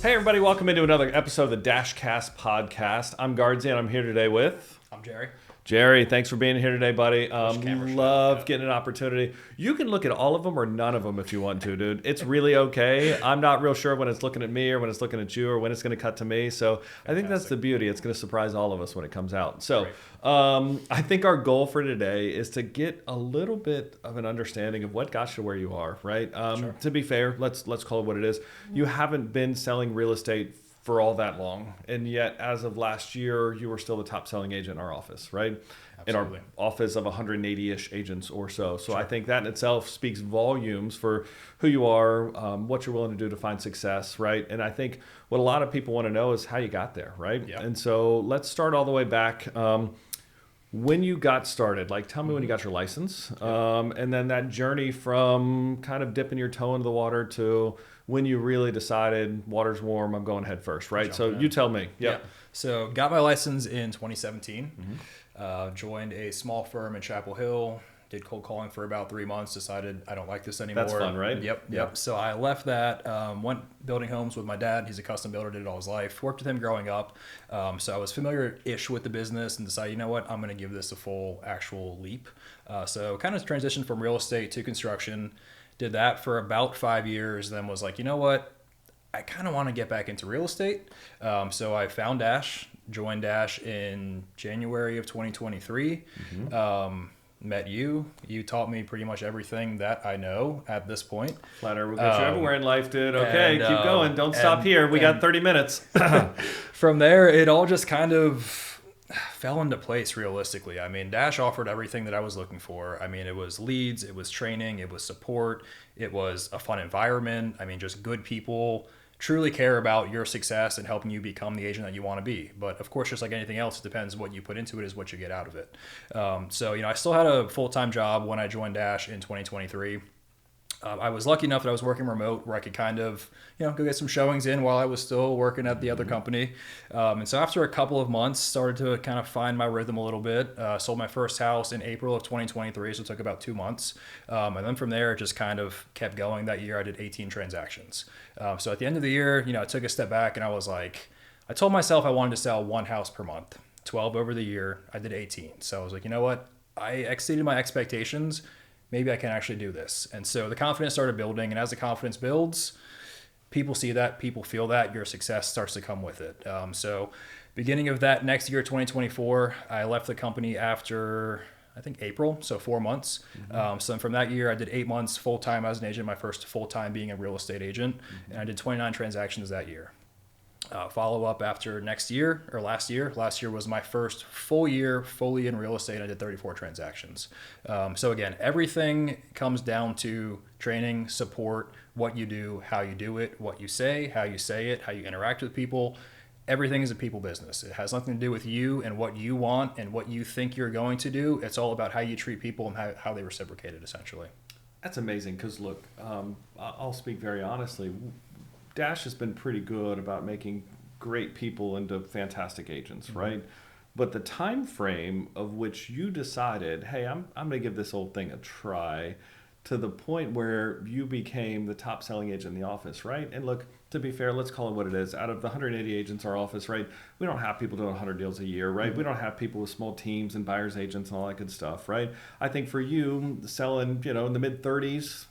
Hey everybody, welcome into another episode of the DASHcast podcast. I'm Gardze and I'm here today with... I'm Jerry. Jerry, thanks for being here today, buddy. Camera shot, Love yeah. getting an opportunity. You can look at all of them or none of them if you want to, dude. It's really okay. I'm not real sure when it's looking at me or when it's looking at you or when it's going to cut to me. So I think that's the beauty. It's going to surprise all of us when it comes out. So I think our goal for today is to get a little bit of an understanding of what got you where you are, right? Sure. To be fair, let's call it what it is. You haven't been selling real estate for all that long. And yet, as of last year, you were still the top selling agent in our office, right? Absolutely. In our office of 180-ish agents or so. So I think that in itself speaks volumes for who you are, what you're willing to do to find success, right? And I think what a lot of people want to know is how you got there, right? Yeah. And so let's start all the way back. When you got started, like tell me when you got your license, and then that journey from kind of dipping your toe into the water to when you really decided water's warm, I'm going head first, right? So you tell me. Yep. Yeah. So got my license in 2017. Joined a small firm in Chapel Hill. Did cold calling for about 3 months. Decided I don't like this anymore. That's fun, right? Yep. So I left that. Went building homes with my dad. He's a custom builder. Did it all his life. Worked with him growing up. So I was familiar-ish with the business and decided, you know what, I'm going to give this a full actual leap. So kind of transitioned from real estate to construction. Did that for about 5 years. Then was like, you know what, I kind of want to get back into real estate. So I found Dash. Joined Dash in January of 2023. Met you. You taught me pretty much everything that I know at this point. Flatter will get you everywhere in life, dude. Okay, keep going. Don't stop here. We got 30 minutes. From there, it all just kind of fell into place realistically. I mean, Dash offered everything that I was looking for. I mean, it was leads, it was training, it was support, it was a fun environment. I mean, just good people truly care about your success and helping you become the agent that you want to be. But of course, just like anything else, it depends what you put into it is what you get out of it. So, I still had a full-time job when I joined Dash in 2023. I was lucky enough that I was working remote where I could kind of, go get some showings in while I was still working at the other company. And so after a couple of months, started to kind of find my rhythm a little bit. Sold my first house in April of 2023, so it took about 2 months. And then from there, it just kind of kept going. That year, I did 18 transactions. So at the end of the year, I took a step back and I was like, I told myself I wanted to sell one house per month, 12 over the year. I did 18. So I was like, you know what? I exceeded my expectations. Maybe I can actually do this. And so the confidence started building. And as the confidence builds, people see that, people feel that, your success starts to come with it. So beginning of that next year, 2024, I left the company after, I think, April, so 4 months. So from that year, I did 8 months full-time as an agent, my first full-time being a real estate agent. And I did 29 transactions that year. Follow up after last year was my first full year fully in real estate. I did 34 transactions. So again, everything comes down to training, support, what you do, how you do it, what you say, how you say it, how you interact with people. Everything is a people business. It has nothing to do with you and what you want and what you think you're going to do. It's all about how you treat people and how they reciprocate it, essentially. That's amazing because look, I'll speak very honestly. Dash has been pretty good about making great people into fantastic agents, right? But the time frame of which you decided, hey, I'm going to give this whole thing a try, to the point where you became the top selling agent in the office, right? And look, to be fair, let's call it what it is. Out of the 180 agents in our office, right, we don't have people doing 100 deals a year, right? We don't have people with small teams and buyer's agents and all that good stuff, right? I think for you, selling, in the mid 30s,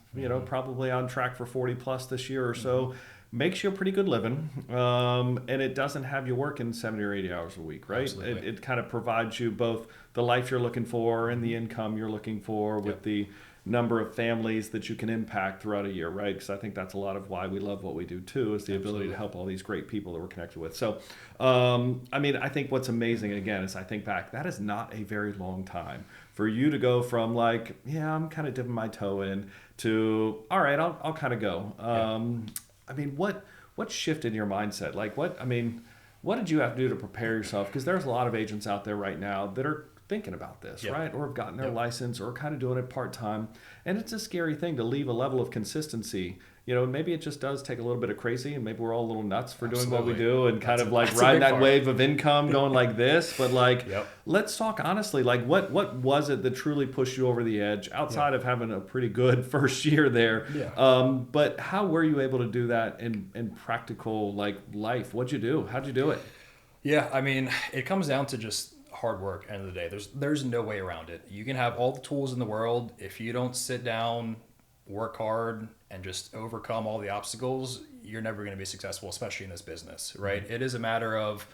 probably on track for 40 plus this year or so, makes you a pretty good living, and it doesn't have you working 70 or 80 hours a week, right? It kind of provides you both the life you're looking for and the income you're looking for with the number of families that you can impact throughout a year, right? Because I think that's a lot of why we love what we do too, is the ability to help all these great people that we're connected with. So, I think what's amazing, again, is I think back, that is not a very long time for you to go from like, I'm kind of dipping my toe in to, all right, I'll kind of go. What shifted in your mindset? Like what did you have to do to prepare yourself? Because there's a lot of agents out there right now that are thinking about this, Yep. right? Or have gotten their Yep. license or kind of doing it part-time. And it's a scary thing to leave a level of consistency. You know, maybe it just does take a little bit of crazy, and maybe we're all a little nuts for doing what we Absolutely. do and kind of like That's a riding big that part. wave of income going like this. But like, Yep. let's talk honestly, like what was it that truly pushed you over the edge outside of having a pretty good first year there? Yeah. But how were you able to do that in practical like life? What'd you do? How'd you do it? Yeah, I mean, it comes down to just hard work. End of the day, there's no way around it. You can have all the tools in the world if you don't sit down, work hard, and just overcome all the obstacles. You're never going to be successful, especially in this business, right? It is a matter of,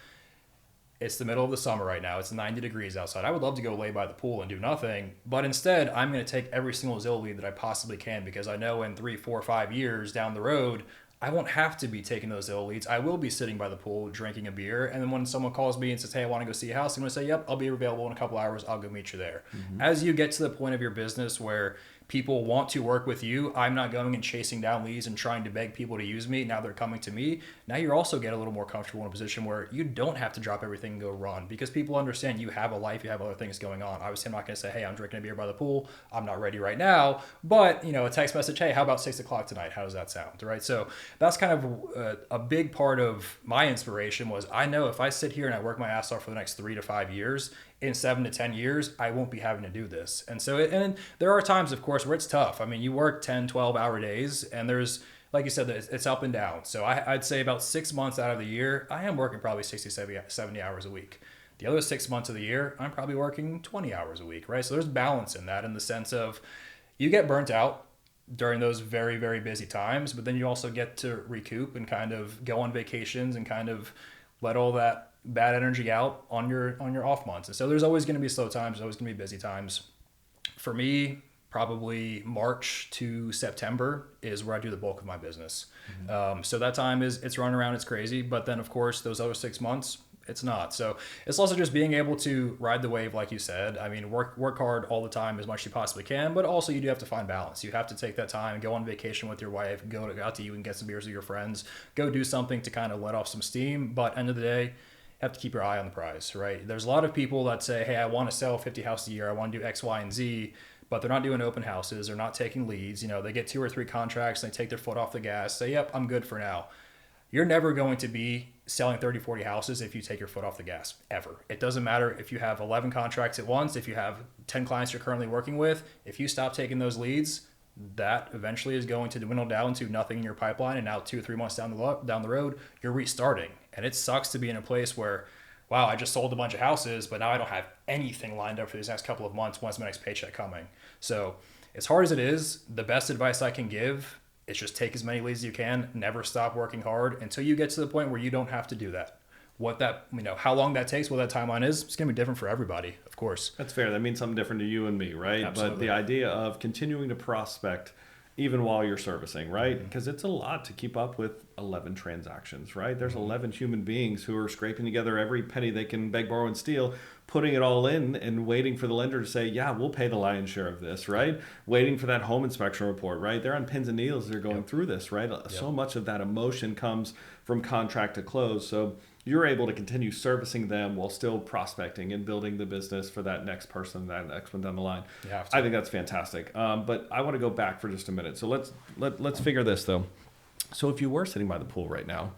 it's the middle of the summer right now. It's 90 degrees outside. I would love to go lay by the pool and do nothing, but instead I'm going to take every single Zillow lead that I possibly can, because I know in 3, 4, 5 years down the road, I won't have to be taking those Zillow leads. I will be sitting by the pool drinking a beer. And then when someone calls me and says, hey, I want to go see a house, I'm going to say, yep, I'll be available in a couple hours. I'll go meet you there. As you get to the point of your business where people want to work with you, I'm not going and chasing down leads and trying to beg people to use me. Now they're coming to me. Now you're also get a little more comfortable in a position where you don't have to drop everything and go run, because people understand you have a life, you have other things going on. Obviously, I'm not going to say, hey, I'm drinking a beer by the pool, I'm not ready right now. But, you know, a text message, hey, how about 6 o'clock tonight? How does that sound? Right? So that's kind of a big part of my inspiration was, I know if I sit here and I work my ass off for the next 3 to 5 years, in 7 to 10 years, I won't be having to do this. And so, and there are times, of course, where it's tough. I mean, you work 10, 12-hour days, and there's, like you said, it's up and down. So I'd say about 6 months out of the year, I am working probably 60, 70 hours a week. The other 6 months of the year, I'm probably working 20 hours a week, right? So there's balance in that, in the sense of you get burnt out during those very, very busy times, but then you also get to recoup and kind of go on vacations and kind of let all that bad energy out on your off months. And so there's always going to be slow times, there's always going to be busy times. For me, probably March to September is where I do the bulk of my business. So that time it's running around, it's crazy. But then of course those other 6 months, it's not. So it's also just being able to ride the wave, like you said. I mean, work hard all the time as much as you possibly can, but also you do have to find balance. You have to take that time and go on vacation with your wife, go out to you and get some beers with your friends, go do something to kind of let off some steam. But end of the day, have to keep your eye on the prize, right? There's a lot of people that say, hey, I want to sell 50 houses a year, I want to do X, Y, and Z, but they're not doing open houses, they're not taking leads. You know, they get 2 or 3 contracts, and they take their foot off the gas, say, yep, I'm good for now. You're never going to be selling 30, 40 houses if you take your foot off the gas, ever. It doesn't matter if you have 11 contracts at once, if you have 10 clients you're currently working with, if you stop taking those leads, that eventually is going to dwindle down to nothing in your pipeline, and now 2 or 3 months down the road, you're restarting. And it sucks to be in a place where, wow, I just sold a bunch of houses, but now I don't have anything lined up for these next couple of months. When's my next paycheck coming? So as hard as it is, the best advice I can give is just take as many leads as you can. Never stop working hard until you get to the point where you don't have to do that. What that, you know, how long that takes, what that timeline is, it's going to be different for everybody, of course. That's fair. That means something different to you and me, right? Absolutely. But the idea of continuing to prospect even while you're servicing, right? Because it's a lot to keep up with 11 transactions, right? There's 11 human beings who are scraping together every penny they can beg, borrow, and steal, putting it all in and waiting for the lender to say, yeah, we'll pay the lion's share of this, right? Waiting for that home inspection report, right? They're on pins and needles. They're going through this, right? So much of that emotion comes from contract to close. So you're able to continue servicing them while still prospecting and building the business for that next person, that next one down the line. You have to. I think that's fantastic. But I want to go back for just a minute. So let's figure this though. So if you were sitting by the pool right now,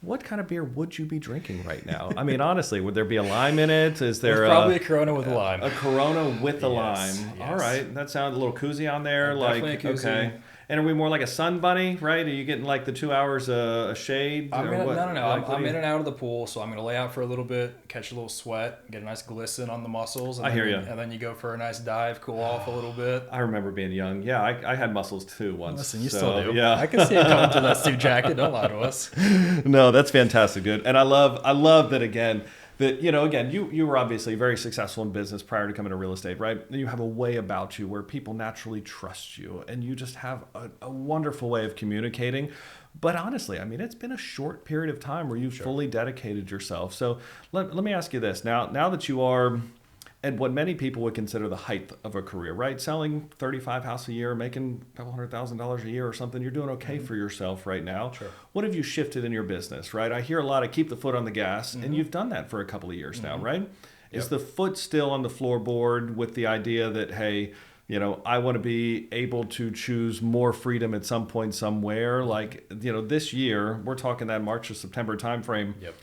what kind of beer would you be drinking right now? I mean, honestly, would there be a lime in it? Is there probably a Corona with a lime? A Corona with a Yes, lime. yes. All right, that sounds a little koozie on there. Definitely Like a koozie. okay. And are we more like a sun bunny, right? Are you getting like the 2 hours a shade? No. Like, I'm in and out of the pool, so I'm going to lay out for a little bit, catch a little sweat, get a nice glisten on the muscles. And I hear you. And then you go for a nice dive, cool off a little bit. I remember being young. Yeah, I had muscles too once. Listen, you so, still do. Yeah. I can see it coming through that suit jacket. Don't lie to us. No, that's fantastic, dude. And I love that again. That, you know, again, you were obviously very successful in business prior to coming to real estate, right? And you have a way about you where people naturally trust you, and you just have a wonderful way of communicating. But honestly, I mean, it's been a short period of time where you've fully dedicated yourself. So let me ask you this. Now that you are at what many people would consider the height of a career, right? Selling 35 houses a year, making a couple $100,000 a year or something, you're doing okay for yourself right now. Sure. What have you shifted in your business, right? I hear a lot of keep the foot on the gas, and you've done that for a couple of years now, right? Is the foot still on the floorboard with the idea that, hey, I want to be able to choose more freedom at some point somewhere? Like, this year, we're talking that March or September timeframe. Yep.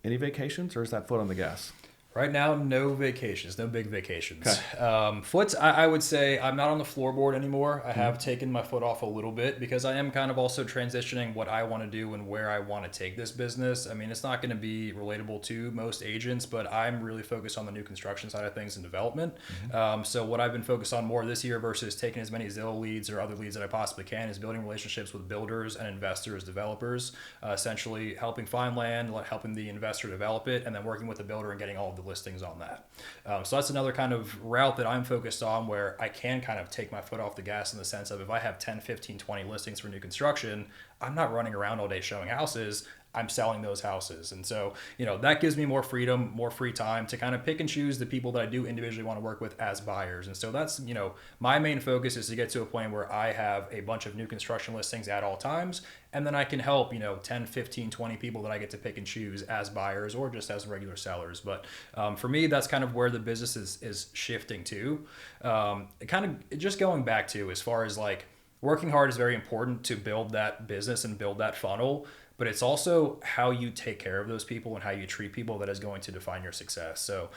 Any vacations, or is that foot on the gas? Right now, no vacations, no big vacations. Okay. Foot, I would say I'm not on the floorboard anymore. I have taken my foot off a little bit because I am kind of also transitioning what I want to do and where I want to take this business. I mean, it's not going to be relatable to most agents, but I'm really focused on the new construction side of things and development. So what I've been focused on more this year versus taking as many Zillow leads or other leads that I possibly can is building relationships with builders and investors, developers, essentially helping find land, helping the investor develop it, and then working with the builder and getting all of the listings on that. So that's another kind of route that I'm focused on where I can kind of take my foot off the gas in the sense of if I have 10, 15, 20 listings for new construction, I'm not running around all day showing houses. I'm selling those houses. And so, that gives me more freedom, more free time to kind of pick and choose the people that I do individually want to work with as buyers. And so that's, my main focus is to get to a point where I have a bunch of new construction listings at all times. And then I can help, 10, 15, 20 people that I get to pick and choose as buyers or just as regular sellers. But for me, that's kind of where the business is shifting to. Just going back to as far as like working hard is very important to build that business and build that funnel. But it's also how you take care of those people and how you treat people that is going to define your success. So,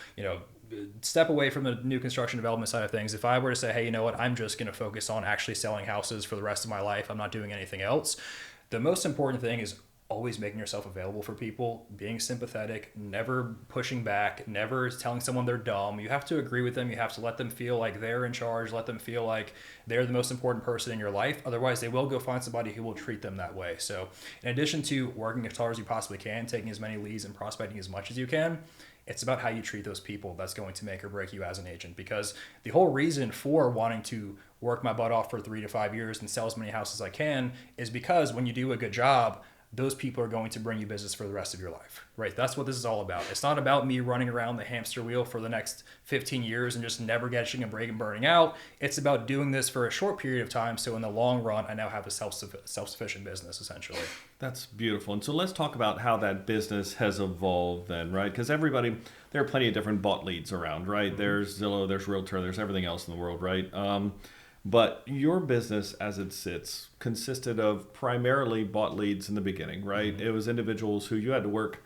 step away from the new construction development side of things. If I were to say, hey, you know what, I'm just going to focus on actually selling houses for the rest of my life, I'm not doing anything else. The most important thing is always making yourself available for people, being sympathetic, never pushing back, never telling someone they're dumb. You have to agree with them. You have to let them feel like they're in charge, let them feel like they're the most important person in your life. Otherwise, they will go find somebody who will treat them that way. So in addition to working as hard as you possibly can, taking as many leads and prospecting as much as you can, it's about how you treat those people that's going to make or break you as an agent. Because the whole reason for wanting to work my butt off for 3 to 5 years and sell as many houses as I can is because when you do a good job, those people are going to bring you business for the rest of your life, right? That's what this is all about. It's not about me running around the hamster wheel for the next 15 years and just never catching a break and burning out. It's about doing this for a short period of time. So in the long run, I now have a self-sufficient business, essentially. That's beautiful. And so let's talk about how that business has evolved then, right? Because there are plenty of different bought leads around, right? Mm-hmm. There's Zillow, there's Realtor, there's everything else in the world, right? But your business as it sits consisted of primarily bought leads in the beginning, right? Mm-hmm. It was individuals who you had to work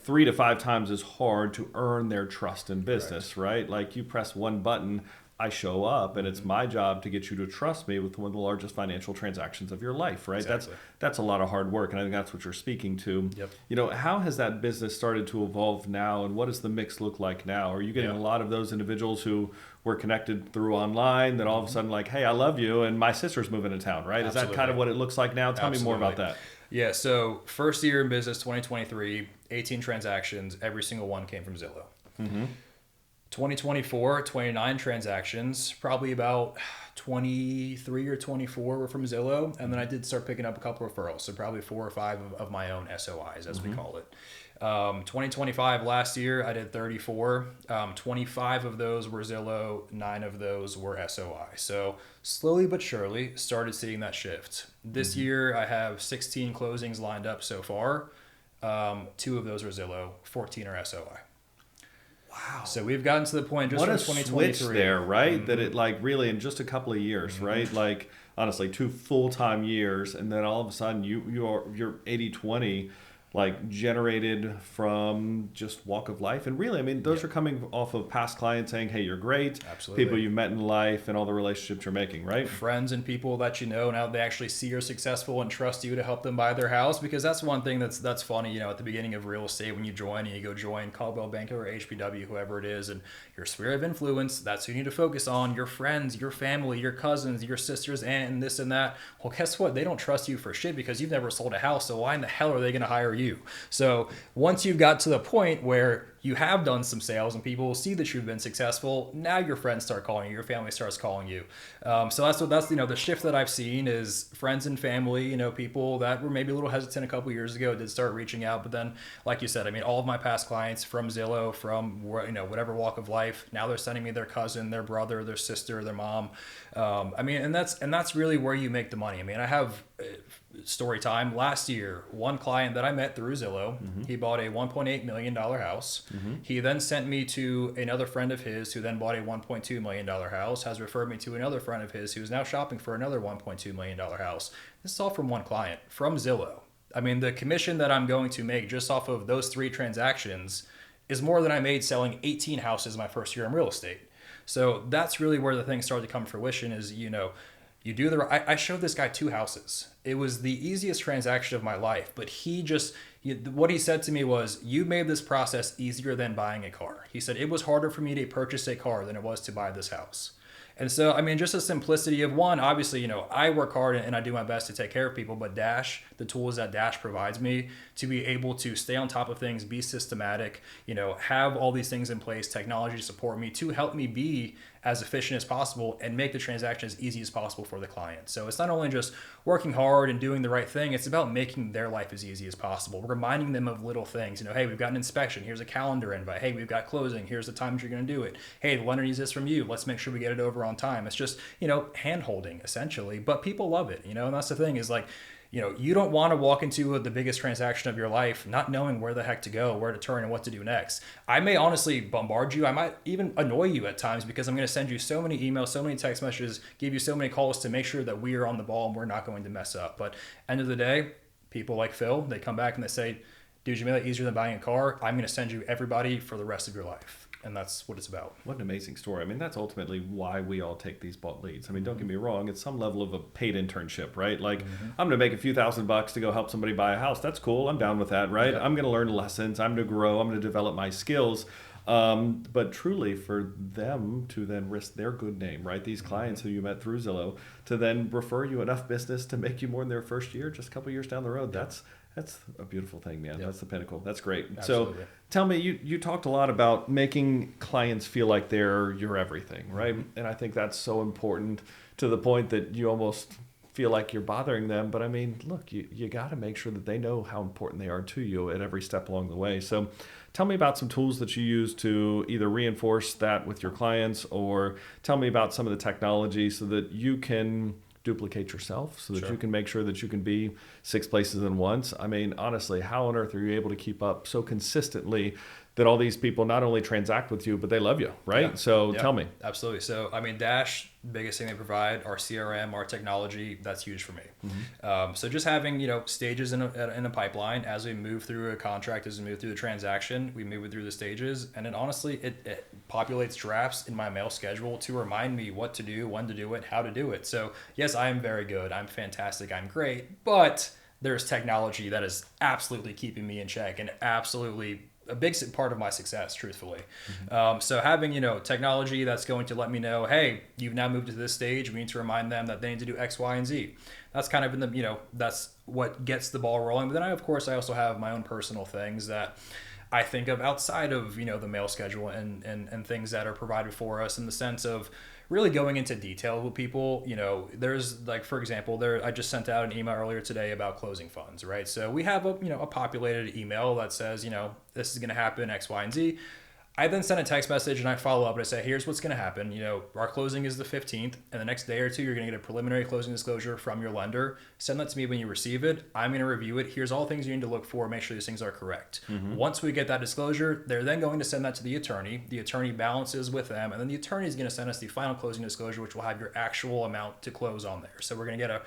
3 to 5 times as hard to earn their trust in business, right? Like you press one button, I show up, and it's my job to get you to trust me with one of the largest financial transactions of your life, right? Exactly. That's a lot of hard work, and I think that's what you're speaking to. Yep. How has that business started to evolve now, and what does the mix look like now? Are you getting a lot of those individuals who were connected through online that all of a sudden like, hey, I love you, and my sister's moving to town, right? Absolutely. Is that kind of what it looks like now? Tell me more about that. Yeah, so first year in business, 2023, 18 transactions, every single one came from Zillow. Mm-hmm. 2024, 29 transactions, probably about 23 or 24 were from Zillow. And then I did start picking up a couple referrals. So probably 4 or 5 of my own SOIs, as we call it. 2025 last year, I did 34. 25 of those were Zillow, 9 of those were SOI. So slowly but surely started seeing that shift. This year, I have 16 closings lined up so far. 2 of those are Zillow, 14 are SOI. Wow. So we've gotten to the point just what from a 2023. Switch there, right? Mm-hmm. That it like really in just a couple of years, right? Like honestly, 2 full-time years, and then all of a sudden you're 80-20 like generated from just walk of life. And really, I mean, those are coming off of past clients saying, hey, you're great. Absolutely. People you've met in life and all the relationships you're making, right? Friends and people that now they actually see you're successful and trust you to help them buy their house. Because that's one thing that's funny, at the beginning of real estate, when you join and you go join Caldwell Banker or HPW, whoever it is, and your sphere of influence, that's who you need to focus on. Your friends, your family, your cousins, your sisters, and this and that. Well, guess what? They don't trust you for shit because you've never sold a house. So why in the hell are they going to hire you? So once you've got to the point where you have done some sales and people see that you've been successful, now your friends start calling you, your family starts calling you. So that's the shift that I've seen is friends and family, people that were maybe a little hesitant a couple years ago did start reaching out. But then, like you said, I mean, all of my past clients from Zillow, from whatever walk of life, now they're sending me their cousin, their brother, their sister, their mom. And that's really where you make the money. I mean, I have story time. Last year, one client that I met through Zillow, he bought a $1.8 million house. He then sent me to another friend of his who then bought a $1.2 million house, has referred me to another friend of his who is now shopping for another $1.2 million house. This is all from one client, from Zillow. I mean, the commission that I'm going to make just off of those 3 transactions is more than I made selling 18 houses my first year in real estate. So that's really where the thing started to come to fruition is, you do I showed this guy 2 houses. It was the easiest transaction of my life, but what he said to me was, you made this process easier than buying a car. He said, it was harder for me to purchase a car than it was to buy this house. And so, I mean, just the simplicity of one, obviously, I work hard and I do my best to take care of people, but the tools that Dash provides me to be able to stay on top of things, be systematic, have all these things in place, technology to support me, to help me be as efficient as possible and make the transaction as easy as possible for the client. So it's not only just working hard and doing the right thing, it's about making their life as easy as possible, reminding them of little things. Hey, we've got an inspection, here's a calendar invite. Hey, we've got closing, here's the time you're going to do it. Hey, the lender needs this from you, let's make sure we get it over on time. It's just, hand holding essentially, but people love it, and that's the thing is like, you don't want to walk into the biggest transaction of your life not knowing where the heck to go, where to turn, and what to do next. I may honestly bombard you. I might even annoy you at times because I'm going to send you so many emails, so many text messages, give you so many calls to make sure that we are on the ball and we're not going to mess up. But end of the day, people like Phil, they come back and they say, dude, you made it easier than buying a car. I'm going to send you everybody for the rest of your life. And that's what it's about. What an amazing story. I mean, that's ultimately why we all take these bought leads. I mean, don't get me wrong. It's some level of a paid internship, right? Like, I'm going to make a few $1,000s to go help somebody buy a house. That's cool. I'm down with that, right? I'm going to learn lessons. I'm going to grow. I'm going to develop my skills. But truly for them to then risk their good name, right? These clients who you met through Zillow to then refer you enough business to make you more in their first year, just a couple years down the road. That's a beautiful thing, man. That's the pinnacle. That's great. Absolutely. So tell me, you talked a lot about making clients feel like they're your everything, right? And I think that's so important to the point that you almost feel like you're bothering them. But I mean, look, you got to make sure that they know how important they are to you at every step along the way. So tell me about some tools that you use to either reinforce that with your clients, or tell me about some of the technology so that you can duplicate yourself, so that you can make sure that you can be 6 places at once. I mean, honestly, how on earth are you able to keep up so consistently that all these people not only transact with you, but they love you, right? Yeah. So tell me. Absolutely. So, I mean, Dash, biggest thing they provide, our CRM, our technology, that's huge for me. So just having, stages in a pipeline as we move through a contract, as we move through the transaction, we move it through the stages. And then honestly, it populates drafts in my mail schedule to remind me what to do, when to do it, how to do it. So yes, I am very good. I'm fantastic. I'm great. But there's technology that is absolutely keeping me in check and absolutely a big part of my success, truthfully. So having, technology that's going to let me know, hey, you've now moved to this stage. We need to remind them that they need to do X, Y, and Z. That's kind of in the, that's what gets the ball rolling. But then I also have my own personal things that I think of outside of, the mail schedule and things that are provided for us in the sense of really going into detail with people. There's like, for example, I just sent out an email earlier today about closing funds, right? So we have a populated email that says, this is going to happen X, Y, and Z. I then send a text message and I follow up and I say, here's what's going to happen. Our closing is the 15th, and the next day or two, you're going to get a preliminary closing disclosure from your lender. Send that to me when you receive it. I'm going to review it. Here's all things you need to look for. Make sure these things are correct. Once we get that disclosure, they're then going to send that to the attorney. The attorney balances with them, and then the attorney is going to send us the final closing disclosure, which will have your actual amount to close on there. So we're going to get a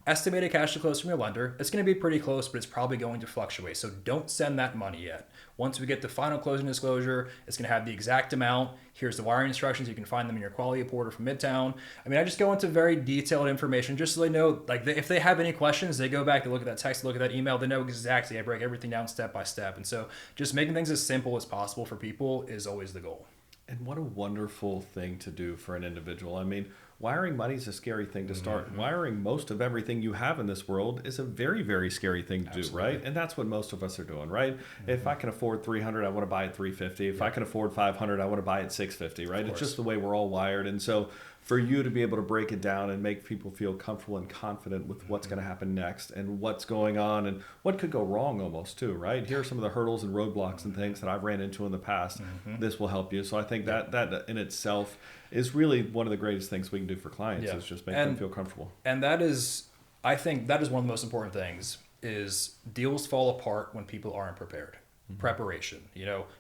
estimated cash to close from your lender. It's going to be pretty close, but it's probably going to fluctuate. So don't send that money yet. Once we get the final closing disclosure, it's going to have the exact amount. Here's the wiring instructions. You can find them in your quality report or from Midtown. I mean, I just go into very detailed information just so they know, like, if they have any questions, they go back, they look at that text, look at that email, they know exactly. I break everything down step by step. And so just making things as simple as possible for people is always the goal. And what a wonderful thing to do for an individual. I mean, wiring money is a scary thing to start. Wiring most of everything you have in this world is a very, very scary thing to do, right? And that's what most of us are doing, right? If I can afford $300, I want to buy it $350. If I can afford $500, I want to buy it $650, right? It's just the way we're all wired. And so for you to be able to break it down and make people feel comfortable and confident with what's going to happen next and what's going on and what could go wrong almost too, right? Here are some of the hurdles and roadblocks and things that I've ran into in the past. This will help you. So I think that in itself is really one of the greatest things we can do for clients is just make them feel comfortable. And that is, I think that is one of the most important things is deals fall apart when people aren't prepared. Preparation.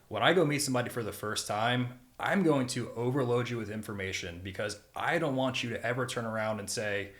When I go meet somebody for the first time, I'm going to overload you with information because I don't want you to ever turn around and say,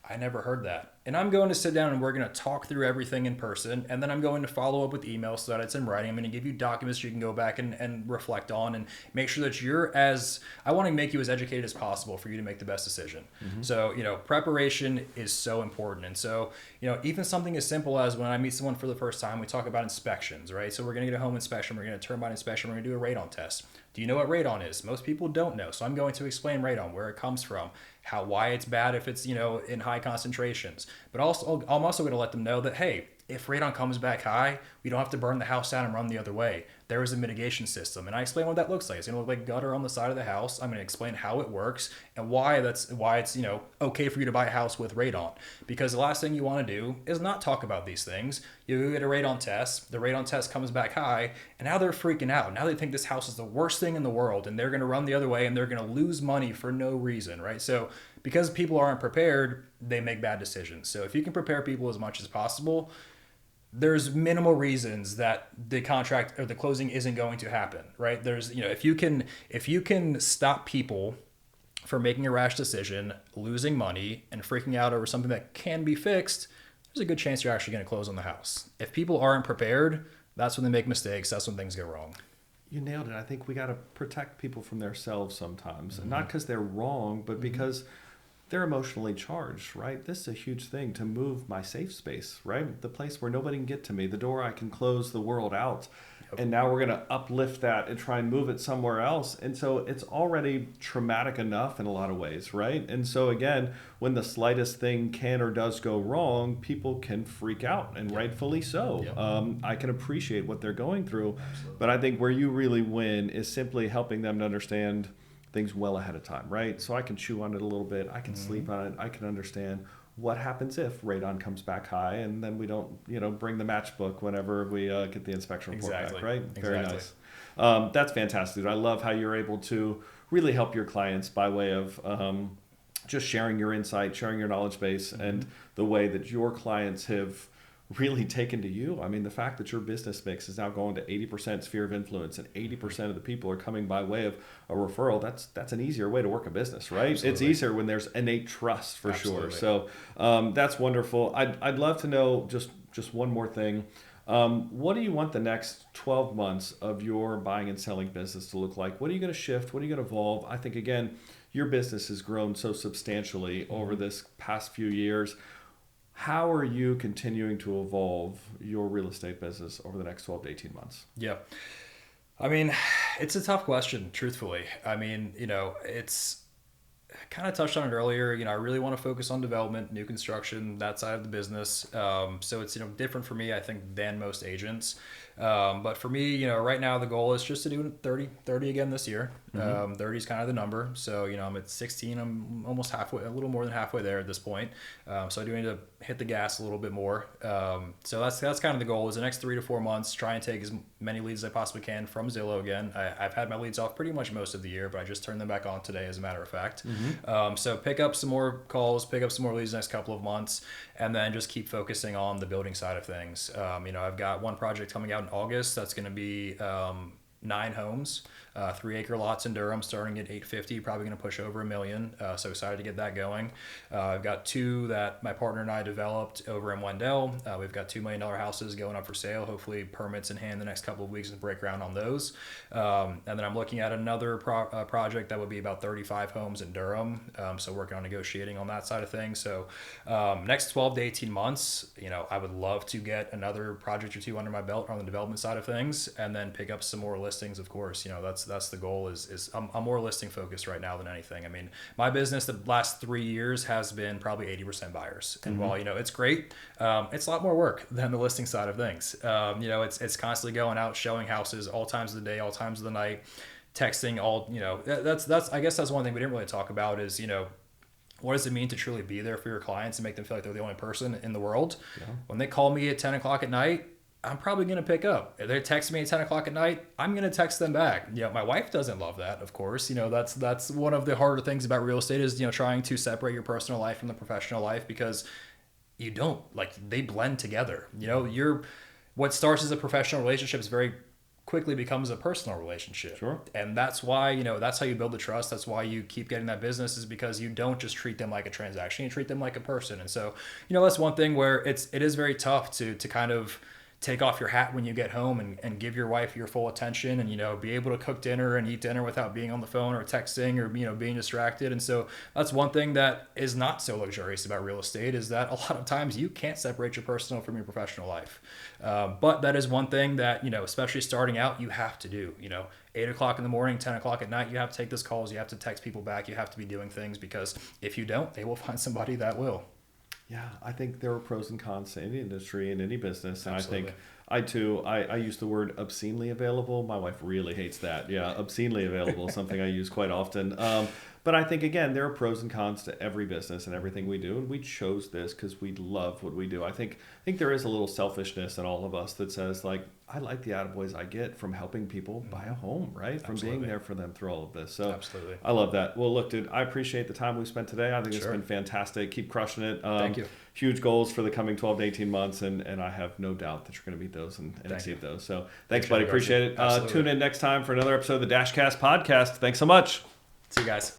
I never heard that. And I'm going to sit down and we're going to talk through everything in person. And then I'm going to follow up with emails so that it's in writing. I'm going to give you documents you can go back and reflect on and make sure that I want to make you as educated as possible for you to make the best decision. So, preparation is so important. And so, even something as simple as when I meet someone for the first time, we talk about inspections, right? So we're going to get a home inspection. We're going to termite inspection. We're going to do a radon test. Do you know what radon is? Most people don't know. So I'm going to explain radon, where it comes from, why it's bad if it's, in high concentrations. But also, I'm also going to let them know that, hey, if radon comes back high, we don't have to burn the house down and run the other way. There is a mitigation system. And I explain what that looks like. It's going to look like gutter on the side of the house. I'm going to explain how it works and why it's, okay for you to buy a house with radon. Because the last thing you want to do is not talk about these things. You get a radon test. The radon test comes back high. And now they're freaking out. Now they think this house is the worst thing in the world. And they're going to run the other way. And they're going to lose money for no reason, right? So because people aren't prepared, they make bad decisions. So if you can prepare people as much as possible, there's minimal reasons that the contract or the closing isn't going to happen, right? There's, if you can stop people from making a rash decision, losing money, and freaking out over something that can be fixed, there's a good chance you're actually going to close on the house. If people aren't prepared, that's when they make mistakes. That's when things go wrong. You nailed it. I think we got to protect people from themselves sometimes, and not because they're wrong, but because they're emotionally charged, right? This is a huge thing to move my safe space, right? The place where nobody can get to me, the door I can close the world out. Yep. And now we're going to uplift that and try and move it somewhere else. And so it's already traumatic enough in a lot of ways, right? And so again, when the slightest thing can or does go wrong, people can freak out, and rightfully so. Yep. I can appreciate what they're going through. Absolutely. But I think where you really win is simply helping them to understand things well ahead of time, right? So I can chew on it a little bit. I can sleep on it. I can understand what happens if radon comes back high, and then we don't, bring the matchbook whenever we get the inspection report back, right? Exactly. Very nice. That's fantastic. I love how you're able to really help your clients by way of just sharing your insight, sharing your knowledge base, and the way that your clients have really taken to you. I mean, the fact that your business mix is now going to 80% sphere of influence and 80% of the people are coming by way of a referral, that's an easier way to work a business, right? Absolutely. It's easier when there's innate trust for Absolutely. Sure. So that's wonderful. I'd love to know just one more thing. What do you want the next 12 months of your buying and selling business to look like? What are you going to shift? What are you going to evolve? I think, again, your business has grown so substantially over this past few years. How are you continuing to evolve your real estate business over the next 12 to 18 months? Yeah. I mean, it's a tough question, truthfully. I mean, it's kind of touched on it earlier. I really want to focus on development, new construction, that side of the business. So it's, different for me, I think, than most agents. But for me, right now the goal is just to do 30 again this year. 30 is kind of the number. So, I'm at 16. I'm almost halfway, a little more than halfway there at this point. So I do need to hit the gas a little bit more. So that's kind of the goal is the next 3 to 4 months, try and take as many leads as I possibly can from Zillow again. I've had my leads off pretty much most of the year, but I just turned them back on today, as a matter of fact. So pick up some more calls, pick up some more leads the next couple of months, and then just keep focusing on the building side of things. I've got one project coming out in August that's going to be 9 homes, 3-acre lots in Durham, starting at $850, probably going to push over $1 million. So excited to get that going. I've got 2 that my partner and I developed over in Wendell. We've got $2 million houses going up for sale. Hopefully permits in hand the next couple of weeks and break ground on those. And then I'm looking at another project that would be about 35 homes in Durham. So working on negotiating on that side of things. So next 12 to 18 months, I would love to get another project or 2 under my belt on the development side of things, and then pick up some more listings, of course. That's the goal is I'm more listing focused right now than anything. I mean, my business the last 3 years has been probably 80% buyers. And while, it's great, it's a lot more work than the listing side of things. It's constantly going out, showing houses all times of the day, all times of the night, texting all, that's, I guess that's one thing we didn't really talk about is, what does it mean to truly be there for your clients and make them feel like they're the only person in the world? Yeah. When they call me at 10 o'clock at night, I'm probably going to pick up. If they text me at 10 o'clock at night, I'm going to text them back. My wife doesn't love that, of course. That's one of the harder things about real estate is, trying to separate your personal life from the professional life, because you don't. Like, they blend together. What starts as a professional relationship is very quickly becomes a personal relationship. Sure. And that's why, that's how you build the trust. That's why you keep getting that business, is because you don't just treat them like a transaction, you treat them like a person. And so, that's one thing where it is very tough to kind of take off your hat when you get home and give your wife your full attention, and be able to cook dinner and eat dinner without being on the phone or texting or being distracted. And so that's one thing that is not so luxurious about real estate, is that a lot of times you can't separate your personal from your professional life. But that is one thing that especially starting out, you have to do. 8 o'clock in the morning, 10 o'clock at night, you have to take those calls, you have to text people back, you have to be doing things, because if you don't, they will find somebody that will. Yeah, I think there are pros and cons to any industry and any business. And Absolutely. I think I use the word obscenely available. My wife really hates that. Yeah, obscenely available, something I use quite often. But I think, again, there are pros and cons to every business and everything we do. And we chose this because we love what we do. I think there is a little selfishness in all of us that says, like, I like the attaboys I get from helping people buy a home, right? From Absolutely. being there for them through all of this. So Absolutely. I love that. Well, look, dude, I appreciate the time we spent today. I think Sure. it's been fantastic. Keep crushing it. Thank you. Huge goals for the coming 12 to 18 months, and I have no doubt that you're going to meet those and Thank exceed you. those. So thanks, buddy. Gardze. Appreciate it. Absolutely. Tune in next time for another episode of the DASHcast podcast. Thanks so much. See you guys.